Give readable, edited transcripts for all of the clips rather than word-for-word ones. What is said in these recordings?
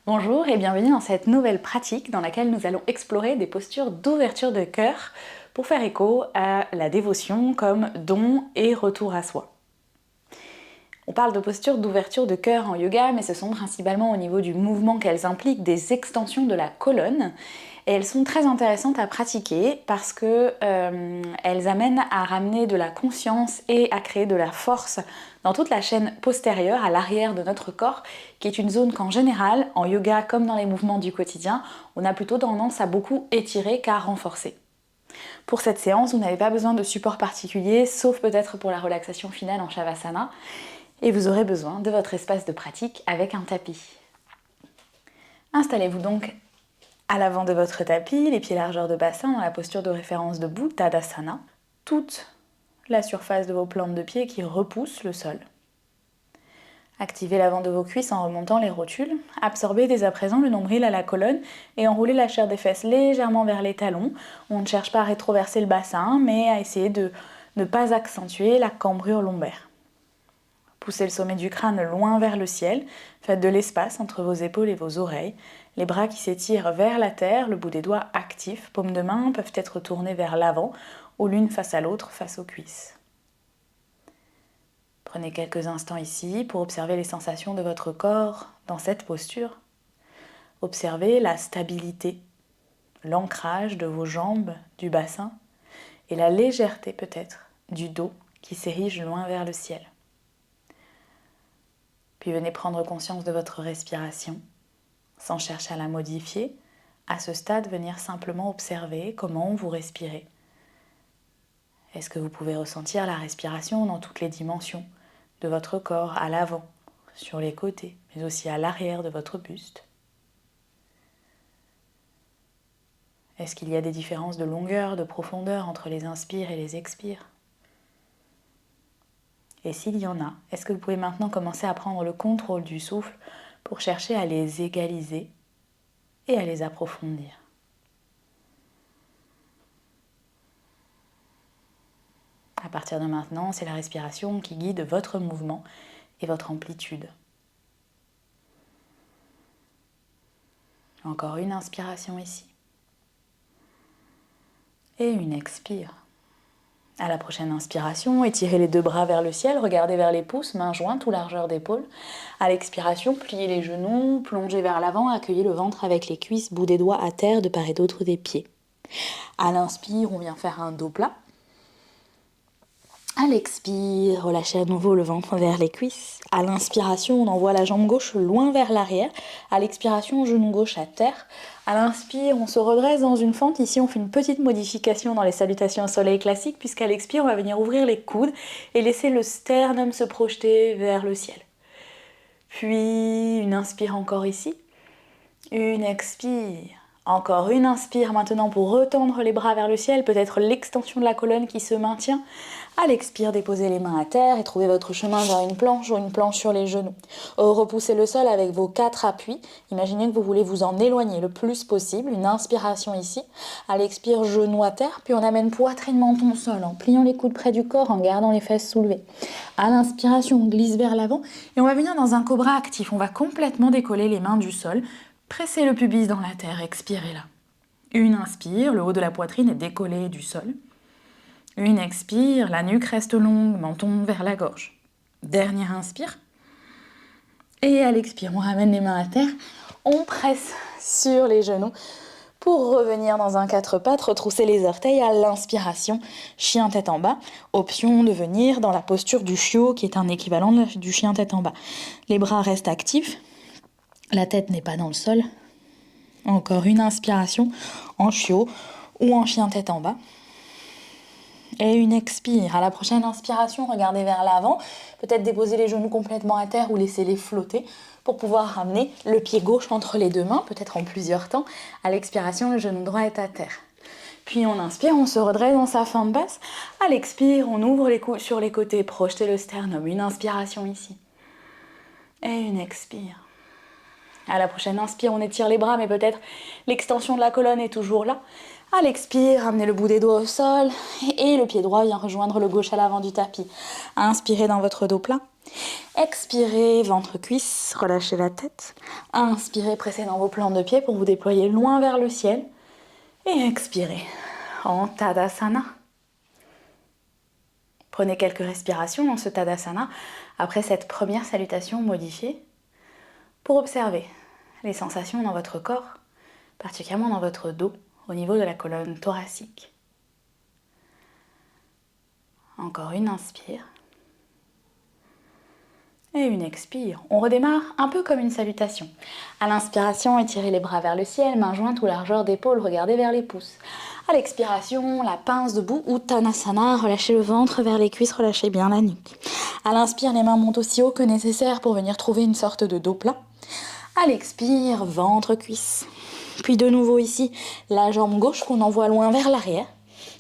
Bonjour et bienvenue dans cette nouvelle pratique dans laquelle nous allons explorer des postures d'ouverture de cœur pour faire écho à la dévotion comme don et retour à soi. On parle de postures d'ouverture de cœur en yoga, mais ce sont principalement au niveau du mouvement qu'elles impliquent des extensions de la colonne. Et elles sont très intéressantes à pratiquer parce qu'elles amènent à ramener de la conscience et à créer de la force dans toute la chaîne postérieure, à l'arrière de notre corps, qui est une zone qu'en général, en yoga comme dans les mouvements du quotidien, on a plutôt tendance à beaucoup étirer qu'à renforcer. Pour cette séance, vous n'avez pas besoin de support particulier, sauf peut-être pour la relaxation finale en Shavasana, et vous aurez besoin de votre espace de pratique avec un tapis. Installez-vous donc à l'avant de votre tapis, les pieds largeur de bassin dans la posture de référence debout, Tadasana. Toute la surface de vos plantes de pied qui repousse le sol. Activez l'avant de vos cuisses en remontant les rotules. Absorbez dès à présent le nombril à la colonne et enroulez la chair des fesses légèrement vers les talons. On ne cherche pas à rétroverser le bassin, mais à essayer de ne pas accentuer la cambrure lombaire. Poussez le sommet du crâne loin vers le ciel. Faites de l'espace entre vos épaules et vos oreilles. Les bras qui s'étirent vers la terre, le bout des doigts actifs. Paumes de main peuvent être tournées vers l'avant ou l'une face à l'autre, face aux cuisses. Prenez quelques instants ici pour observer les sensations de votre corps dans cette posture. Observez la stabilité, l'ancrage de vos jambes, du bassin et la légèreté peut-être du dos qui s'érige loin vers le ciel. Puis venez prendre conscience de votre respiration, sans chercher à la modifier. À ce stade, venir simplement observer comment vous respirez. Est-ce que vous pouvez ressentir la respiration dans toutes les dimensions de votre corps, à l'avant, sur les côtés, mais aussi à l'arrière de votre buste? Est-ce qu'il y a des différences de longueur, de profondeur entre les inspires et les expires? Et s'il y en a, est-ce que vous pouvez maintenant commencer à prendre le contrôle du souffle pour chercher à les égaliser et à les approfondir? À partir de maintenant, c'est la respiration qui guide votre mouvement et votre amplitude. Encore une inspiration ici. Et une expire. À la prochaine inspiration, étirez les deux bras vers le ciel, regardez vers les pouces, mains jointes ou largeur d'épaule. À l'expiration, pliez les genoux, plongez vers l'avant, accueillez le ventre avec les cuisses, bout des doigts à terre de part et d'autre des pieds. À l'inspire, on vient faire un dos plat. À l'expire, relâchez à nouveau le ventre vers les cuisses. À l'inspiration, on envoie la jambe gauche loin vers l'arrière. À l'expiration, genou gauche à terre. À l'inspire, on se redresse dans une fente. Ici, on fait une petite modification dans les salutations au soleil classiques, puisqu'à l'expire, on va venir ouvrir les coudes et laisser le sternum se projeter vers le ciel. Puis, une inspire encore ici. Une expire. Encore une inspire maintenant pour retendre les bras vers le ciel, peut-être l'extension de la colonne qui se maintient. À l'expire, déposez les mains à terre et trouvez votre chemin vers une planche ou une planche sur les genoux. Repoussez le sol avec vos 4 appuis. Imaginez que vous voulez vous en éloigner le plus possible. Une inspiration ici. À l'expire, genou à terre, puis on amène poitrine, menton au sol en pliant les coudes près du corps, en gardant les fesses soulevées. À l'inspiration, on glisse vers l'avant et on va venir dans un cobra actif. On va complètement décoller les mains du sol. Pressez le pubis dans la terre, expirez là. Une inspire, le haut de la poitrine est décollé du sol. Une expire, la nuque reste longue, menton vers la gorge. Dernière inspire. Et à l'expire, on ramène les mains à terre, on presse sur les genoux pour revenir dans un 4 pattes, retrousser les orteils à l'inspiration, chien tête en bas. Option de venir dans la posture du chiot qui est un équivalent du chien tête en bas. Les bras restent actifs. La tête n'est pas dans le sol. Encore une inspiration en chiot ou en chien tête en bas. Et une expire. À la prochaine inspiration, regardez vers l'avant. Peut-être déposer les genoux complètement à terre ou laisser-les flotter pour pouvoir ramener le pied gauche entre les deux mains, peut-être en plusieurs temps. À l'expiration, le genou droit est à terre. Puis on inspire, on se redresse dans sa fente basse. À l'expire, on ouvre les coudes sur les côtés, projetez le sternum. Une inspiration ici. Et une expire. À la prochaine inspire, on étire les bras, mais peut-être l'extension de la colonne est toujours là. À l'expire, ramenez le bout des doigts au sol et le pied droit vient rejoindre le gauche à l'avant du tapis. Inspirez dans votre dos plat. Expirez, ventre-cuisse, relâchez la tête. Inspirez, pressez dans vos plantes de pied pour vous déployer loin vers le ciel. Et expirez en Tadasana. Prenez quelques respirations dans ce Tadasana après cette première salutation modifiée pour observer les sensations dans votre corps, particulièrement dans votre dos, au niveau de la colonne thoracique. Encore une inspire. Et une expire. On redémarre un peu comme une salutation. À l'inspiration, étirez les bras vers le ciel, mains jointes ou largeur d'épaule, regardez vers les pouces. À l'expiration, la pince debout, Uttanasana, relâchez le ventre vers les cuisses, relâchez bien la nuque. À l'inspire, les mains montent aussi haut que nécessaire pour venir trouver une sorte de dos plat. À l'expire, ventre-cuisse. Puis de nouveau ici, la jambe gauche qu'on envoie loin vers l'arrière.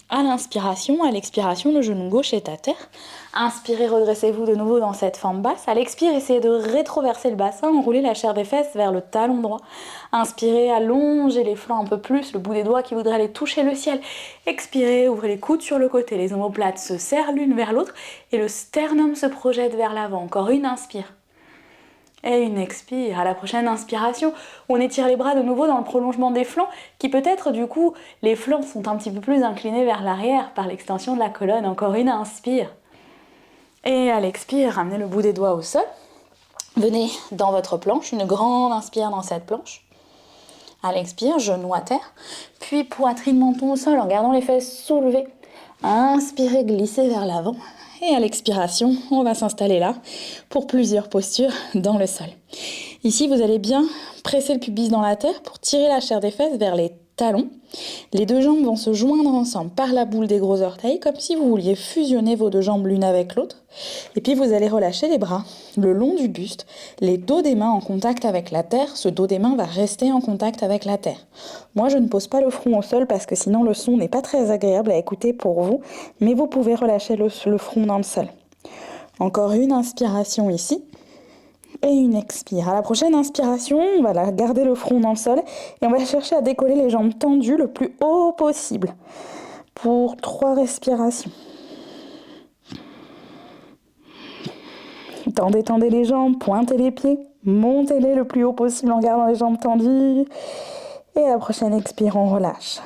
À l'inspiration, à l'expiration, le genou gauche est à terre. Inspirez, redressez-vous de nouveau dans cette forme basse. À l'expire, essayez de rétroverser le bassin, enroulez la chair des fesses vers le talon droit. Inspirez, allongez les flancs un peu plus, le bout des doigts qui voudrait aller toucher le ciel. Expirez, ouvrez les coudes sur le côté, les omoplates se serrent l'une vers l'autre et le sternum se projette vers l'avant. Encore une inspire. Et une expire. À la prochaine inspiration, on étire les bras de nouveau dans le prolongement des flancs, qui peut-être du coup, les flancs sont un petit peu plus inclinés vers l'arrière par l'extension de la colonne. Encore une inspire. Et à l'expire, ramenez le bout des doigts au sol. Venez dans votre planche, une grande inspire dans cette planche. À l'expire, genou à terre, puis poitrine, menton au sol en gardant les fesses soulevées. Inspirez, glissez vers l'avant. Et à l'expiration, on va s'installer là pour plusieurs postures dans le sol. Ici, vous allez bien presser le pubis dans la terre pour tirer la chair des fesses vers les talons. Les deux jambes vont se joindre ensemble par la boule des gros orteils, comme si vous vouliez fusionner vos deux jambes l'une avec l'autre. Et puis vous allez relâcher les bras le long du buste, les dos des mains en contact avec la terre. Ce dos des mains va rester en contact avec la terre. Moi, je ne pose pas le front au sol parce que sinon le son n'est pas très agréable à écouter pour vous, mais vous pouvez relâcher le front dans le sol. Encore une inspiration ici. Et une expire. À la prochaine inspiration, on va garder le front dans le sol et on va chercher à décoller les jambes tendues le plus haut possible pour 3 respirations. Tendez les jambes, pointez les pieds, montez-les le plus haut possible en gardant les jambes tendues. Et à la prochaine expire, on relâche.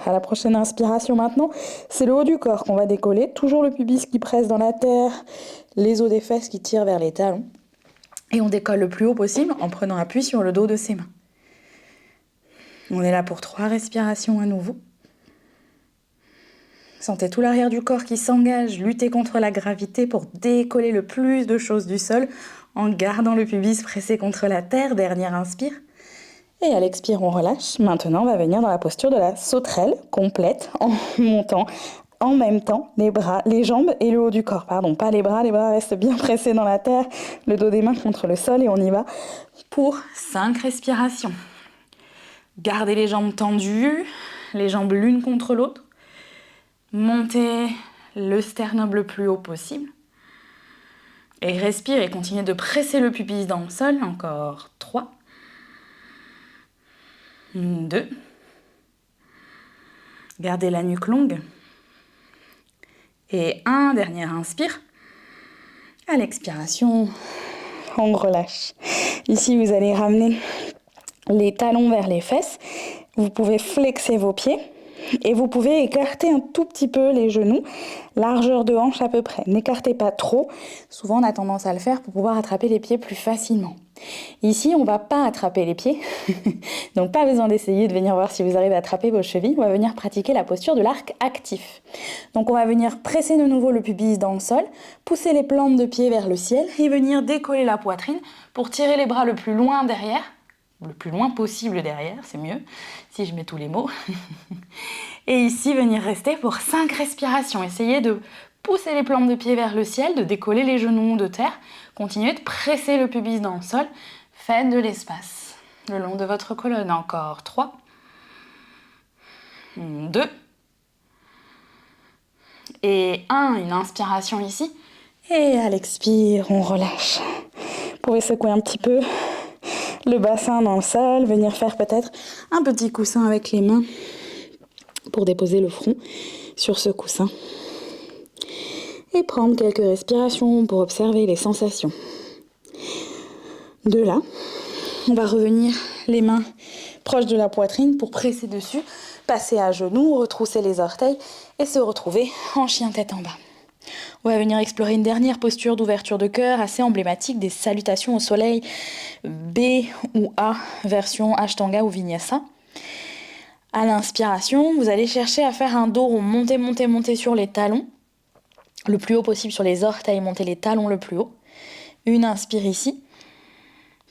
À la prochaine inspiration maintenant, c'est le haut du corps qu'on va décoller. Toujours le pubis qui presse dans la terre, les os des fesses qui tirent vers les talons. Et on décolle le plus haut possible en prenant appui sur le dos de ses mains. On est là pour 3 respirations à nouveau. Sentez tout l'arrière du corps qui s'engage, luttez contre la gravité pour décoller le plus de choses du sol en gardant le pubis pressé contre la terre. Dernière inspire. Et à l'expire, on relâche. Maintenant, on va venir dans la posture de la sauterelle complète en montant en même temps les bras, les jambes et le haut du corps. Pardon, pas les bras restent bien pressés dans la terre, le dos des mains contre le sol et on y va pour 5 respirations. Gardez les jambes tendues, les jambes l'une contre l'autre. Montez le sternum le plus haut possible. Et respirez et continuez de presser le pubis dans le sol. Encore 3. 2. Gardez la nuque longue. Et 1, dernière inspire. À l'expiration, on relâche. Ici, vous allez ramener les talons vers les fesses. Vous pouvez flexer vos pieds. Et vous pouvez écarter un tout petit peu les genoux, largeur de hanche à peu près. N'écartez pas trop. Souvent, on a tendance à le faire pour pouvoir attraper les pieds plus facilement. Ici, on ne va pas attraper les pieds. Donc, pas besoin d'essayer de venir voir si vous arrivez à attraper vos chevilles. On va venir pratiquer la posture de l'arc actif. Donc, on va venir presser de nouveau le pubis dans le sol, pousser les plantes de pied vers le ciel et venir décoller la poitrine pour tirer les bras le plus loin derrière. Le plus loin possible derrière, c'est mieux, si je mets tous les mots. Et ici, venir rester pour 5 respirations. Essayez de pousser les plantes de pied vers le ciel, de décoller les genoux de terre. Continuez de presser le pubis dans le sol. Faites de l'espace le long de votre colonne. Encore 3. 2. Et 1, une inspiration ici. Et à l'expire, on relâche. Vous pouvez secouer un petit peu le bassin dans le sol, venir faire peut-être un petit coussin avec les mains pour déposer le front sur ce coussin. Et prendre quelques respirations pour observer les sensations. De là, on va revenir les mains proches de la poitrine pour presser dessus, passer à genoux, retrousser les orteils et se retrouver en chien tête en bas. On va venir explorer une dernière posture d'ouverture de cœur assez emblématique des salutations au soleil B ou A, version Ashtanga ou Vinyasa. À l'inspiration, vous allez chercher à faire un dos rond, monter sur les talons, le plus haut possible sur les orteils, monter les talons le plus haut. Une inspire ici.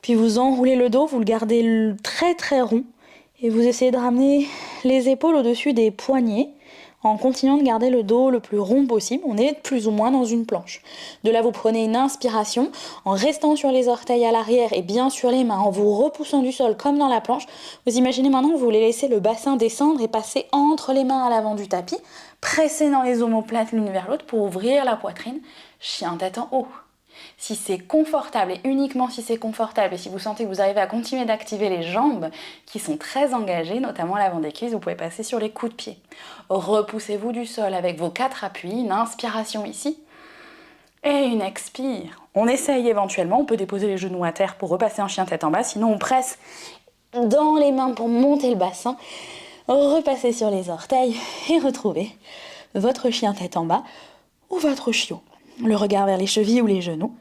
Puis vous enroulez le dos, vous le gardez très très rond et vous essayez de ramener les épaules au-dessus des poignets en continuant de garder le dos le plus rond possible. On est plus ou moins dans une planche. De là, vous prenez une inspiration en restant sur les orteils à l'arrière et bien sur les mains, en vous repoussant du sol comme dans la planche. Vous imaginez maintenant que vous voulez laisser le bassin descendre et passer entre les mains à l'avant du tapis, presser dans les omoplates l'une vers l'autre pour ouvrir la poitrine, chien tête en haut. Si c'est confortable, et uniquement si c'est confortable, et si vous sentez que vous arrivez à continuer d'activer les jambes qui sont très engagées, notamment à l'avant des cuisses, vous pouvez passer sur les coups de pied. Repoussez-vous du sol avec vos 4 appuis, une inspiration ici, et une expire. On essaye éventuellement, on peut déposer les genoux à terre pour repasser en chien tête en bas, sinon on presse dans les mains pour monter le bassin, repasser sur les orteils et retrouver votre chien tête en bas ou votre chiot. Le regard vers les chevilles ou les genoux.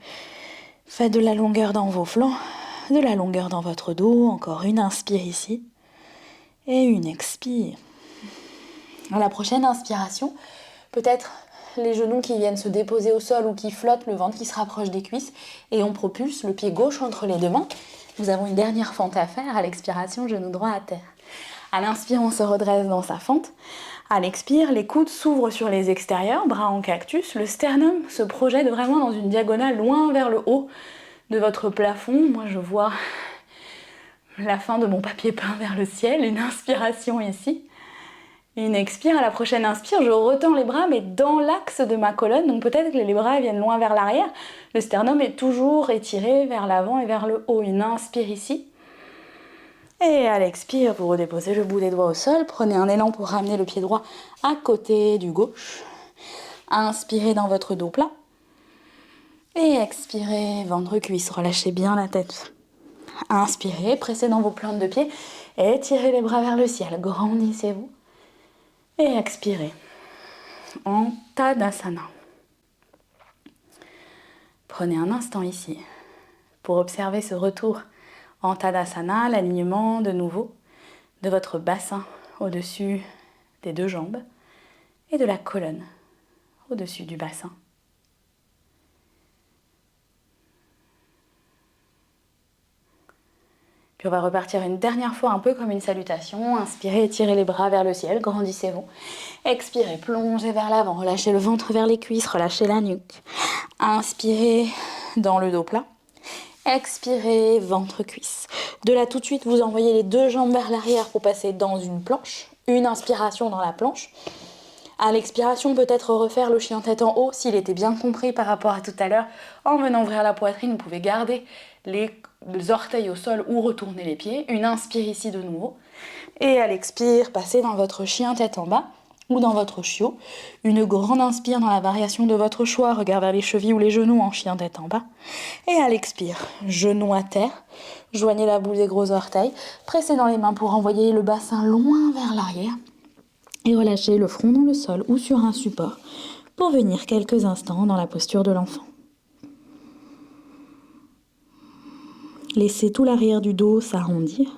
Faites de la longueur dans vos flancs, de la longueur dans votre dos. Encore une inspire ici et une expire. À la prochaine inspiration, peut-être les genoux qui viennent se déposer au sol ou qui flottent, le ventre qui se rapproche des cuisses et on propulse le pied gauche entre les deux mains. Nous avons une dernière fente à faire. À l'expiration, genou droit à terre. À l'inspire, on se redresse dans sa fente. À l'expire, les coudes s'ouvrent sur les extérieurs, bras en cactus. Le sternum se projette vraiment dans une diagonale loin vers le haut de votre plafond. Moi, je vois la fin de mon papier peint vers le ciel. Une inspiration ici. Une expire. À la prochaine inspire, je retends les bras, mais dans l'axe de ma colonne. Donc peut-être que les bras viennent loin vers l'arrière. Le sternum est toujours étiré vers l'avant et vers le haut. Une inspire ici. Et à l'expire, vous redéposez le bout des doigts au sol. Prenez un élan pour ramener le pied droit à côté du gauche. Inspirez dans votre dos plat. Et expirez, ventre cuisse. Relâchez bien la tête. Inspirez, pressez dans vos plantes de pied. Et tirez les bras vers le ciel. Grandissez-vous. Et expirez. En Tadasana. Prenez un instant ici pour observer ce retour en Tadasana, l'alignement de nouveau de votre bassin au-dessus des deux jambes et de la colonne au-dessus du bassin. Puis on va repartir une dernière fois un peu comme une salutation. Inspirez, étirez les bras vers le ciel, grandissez-vous. Expirez, plongez vers l'avant, relâchez le ventre vers les cuisses, relâchez la nuque. Inspirez dans le dos plat. Expirez, ventre-cuisse. De là, tout de suite, vous envoyez les deux jambes vers l'arrière pour passer dans une planche. Une inspiration dans la planche. À l'expiration, peut-être refaire le chien tête en haut, s'il était bien compris par rapport à tout à l'heure. En venant ouvrir la poitrine, vous pouvez garder les orteils au sol ou retourner les pieds. Une inspire ici de nouveau. Et à l'expire, passez dans votre chien tête en bas ou dans votre chiot. Une grande inspire dans la variation de votre choix, regard vers les chevilles ou les genoux en chien tête en bas. Et à l'expire, genou à terre, joignez la boule des gros orteils, pressez dans les mains pour envoyer le bassin loin vers l'arrière et relâchez le front dans le sol ou sur un support pour venir quelques instants dans la posture de l'enfant. Laissez tout l'arrière du dos s'arrondir.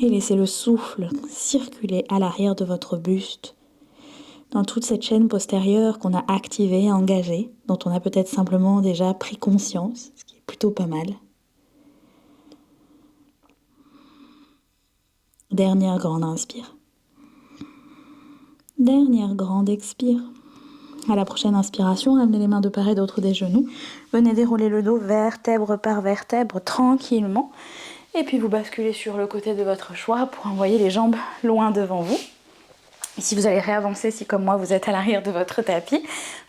Et laissez le souffle circuler à l'arrière de votre buste, dans toute cette chaîne postérieure qu'on a activée, engagée, dont on a peut-être simplement déjà pris conscience, ce qui est plutôt pas mal. Dernière grande inspire. Dernière grande expire. À la prochaine inspiration, amenez les mains de part et d'autre des genoux. Venez dérouler le dos vertèbre par vertèbre tranquillement. Et puis vous basculez sur le côté de votre choix pour envoyer les jambes loin devant vous. Ici, vous allez réavancer si, comme moi, vous êtes à l'arrière de votre tapis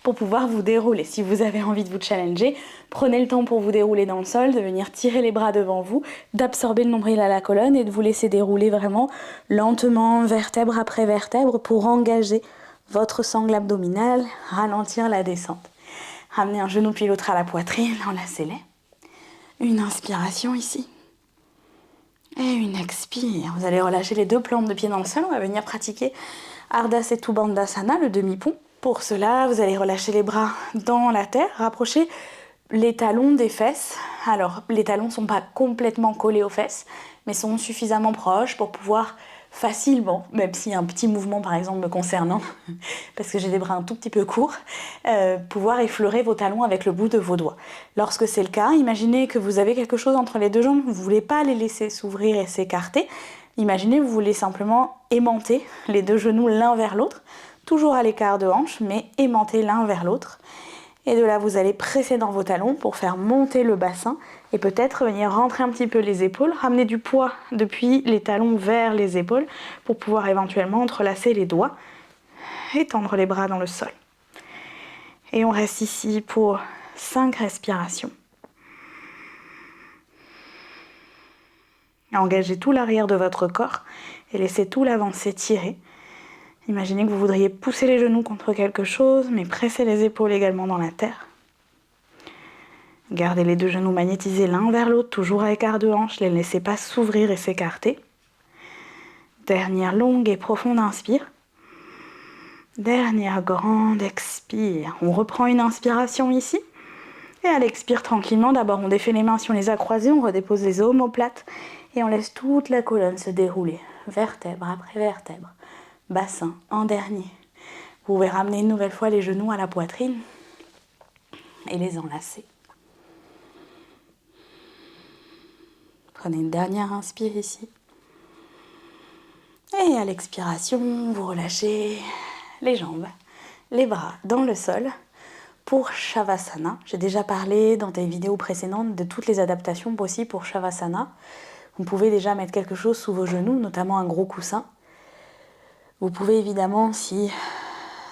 pour pouvoir vous dérouler. Si vous avez envie de vous challenger, prenez le temps pour vous dérouler dans le sol, de venir tirer les bras devant vous, d'absorber le nombril à la colonne et de vous laisser dérouler vraiment lentement, vertèbre après vertèbre, pour engager votre sangle abdominale, ralentir la descente. Ramenez un genou puis l'autre à la poitrine, enlacez-les. Une inspiration ici. Et une expire. Vous allez relâcher les deux plantes de pied dans le sol. On va venir pratiquer Ardha Setu Bandhasana, le demi-pont. Pour cela, vous allez relâcher les bras dans la terre, rapprocher les talons des fesses. Alors, les talons ne sont pas complètement collés aux fesses, mais sont suffisamment proches pour pouvoir facilement, même s'il y a un petit mouvement par exemple me concernant, parce que j'ai des bras un tout petit peu courts, pouvoir effleurer vos talons avec le bout de vos doigts. Lorsque c'est le cas, imaginez que vous avez quelque chose entre les deux jambes, vous ne voulez pas les laisser s'ouvrir et s'écarter. Imaginez que vous voulez simplement aimanter les deux genoux l'un vers l'autre, toujours à l'écart de hanche, mais aimanter l'un vers l'autre. Et de là, vous allez presser dans vos talons pour faire monter le bassin et peut-être venir rentrer un petit peu les épaules, ramener du poids depuis les talons vers les épaules pour pouvoir éventuellement entrelacer les doigts et tendre les bras dans le sol. Et on reste ici pour 5 respirations. Engagez tout l'arrière de votre corps et laissez tout l'avant s'étirer. Imaginez que vous voudriez pousser les genoux contre quelque chose, mais presser les épaules également dans la terre. Gardez les deux genoux magnétisés l'un vers l'autre, toujours à écart de hanche, ne les laissez pas s'ouvrir et s'écarter. Dernière longue et profonde inspire. Dernière grande expire. On reprend une inspiration ici. Et à l'expire tranquillement, d'abord on défait les mains si on les a croisées, on redépose les omoplates et on laisse toute la colonne se dérouler, vertèbre après vertèbre. Bassin en dernier. Vous pouvez ramener une nouvelle fois les genoux à la poitrine et les enlacer. Prenez une dernière inspire ici. Et à l'expiration, vous relâchez les jambes, les bras dans le sol pour Shavasana. J'ai déjà parlé dans des vidéos précédentes de toutes les adaptations possibles pour Shavasana. Vous pouvez déjà mettre quelque chose sous vos genoux, notamment un gros coussin. Vous pouvez évidemment, si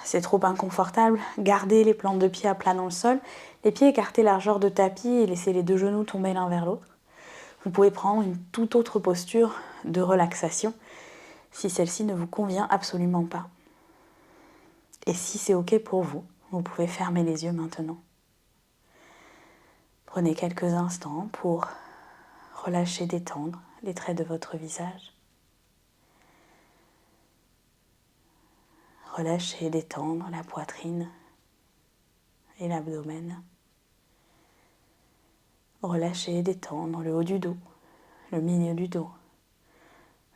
c'est trop inconfortable, garder les plantes de pied à plat dans le sol, les pieds écartés largeur de tapis et laisser les deux genoux tomber l'un vers l'autre. Vous pouvez prendre une toute autre posture de relaxation si celle-ci ne vous convient absolument pas. Et si c'est OK pour vous, vous pouvez fermer les yeux maintenant. Prenez quelques instants pour relâcher, détendre les traits de votre visage. Relâchez, détendre la poitrine et l'abdomen. Relâchez, détendre le haut du dos, le milieu du dos,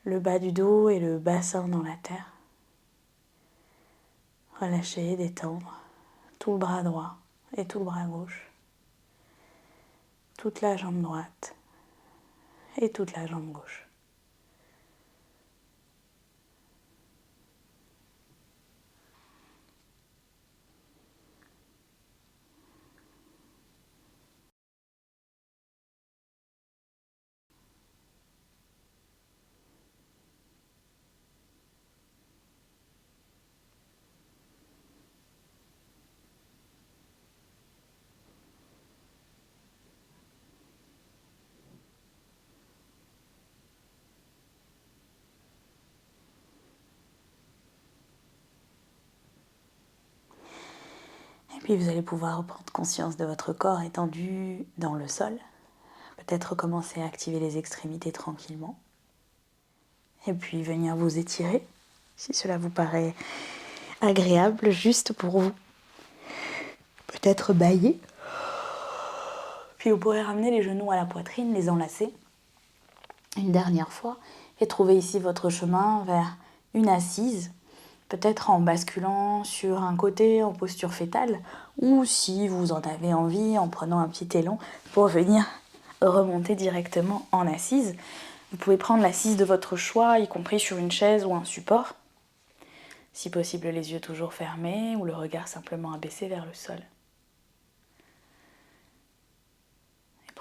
le bas du dos et le bassin dans la terre. Relâchez, détendre tout le bras droit et tout le bras gauche, toute la jambe droite et toute la jambe gauche. Et puis vous allez pouvoir prendre conscience de votre corps étendu dans le sol. Peut-être commencer à activer les extrémités tranquillement. Et puis venir vous étirer, si cela vous paraît agréable, juste pour vous. Peut-être bâiller. Puis vous pourrez ramener les genoux à la poitrine, les enlacer une dernière fois et trouver ici votre chemin vers une assise, peut-être en basculant sur un côté en posture fétale ou si vous en avez envie en prenant un petit élan pour venir remonter directement en assise. Vous pouvez prendre l'assise de votre choix, y compris sur une chaise ou un support. Si possible, les yeux toujours fermés ou le regard simplement abaissé vers le sol.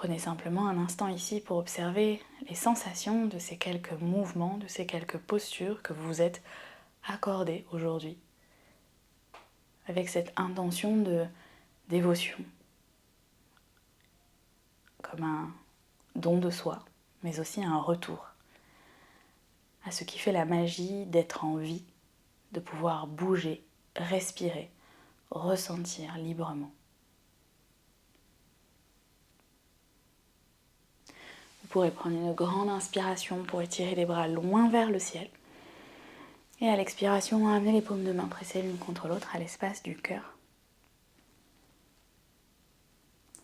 Prenez simplement un instant ici pour observer les sensations de ces quelques mouvements, de ces quelques postures que vous vous êtes accorder aujourd'hui avec cette intention de dévotion, comme un don de soi, mais aussi un retour à ce qui fait la magie d'être en vie, de pouvoir bouger, respirer, ressentir librement. Vous pourrez prendre une grande inspiration pour étirer les bras loin vers le ciel. Et à l'expiration, amenez les paumes de main pressées l'une contre l'autre à l'espace du cœur.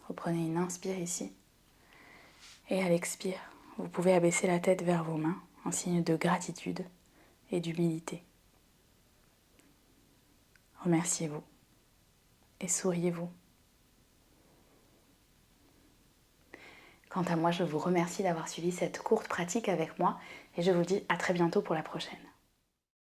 Reprenez une inspire ici. Et à l'expire, vous pouvez abaisser la tête vers vos mains en signe de gratitude et d'humilité. Remerciez-vous et souriez-vous. Quant à moi, je vous remercie d'avoir suivi cette courte pratique avec moi et je vous dis à très bientôt pour la prochaine.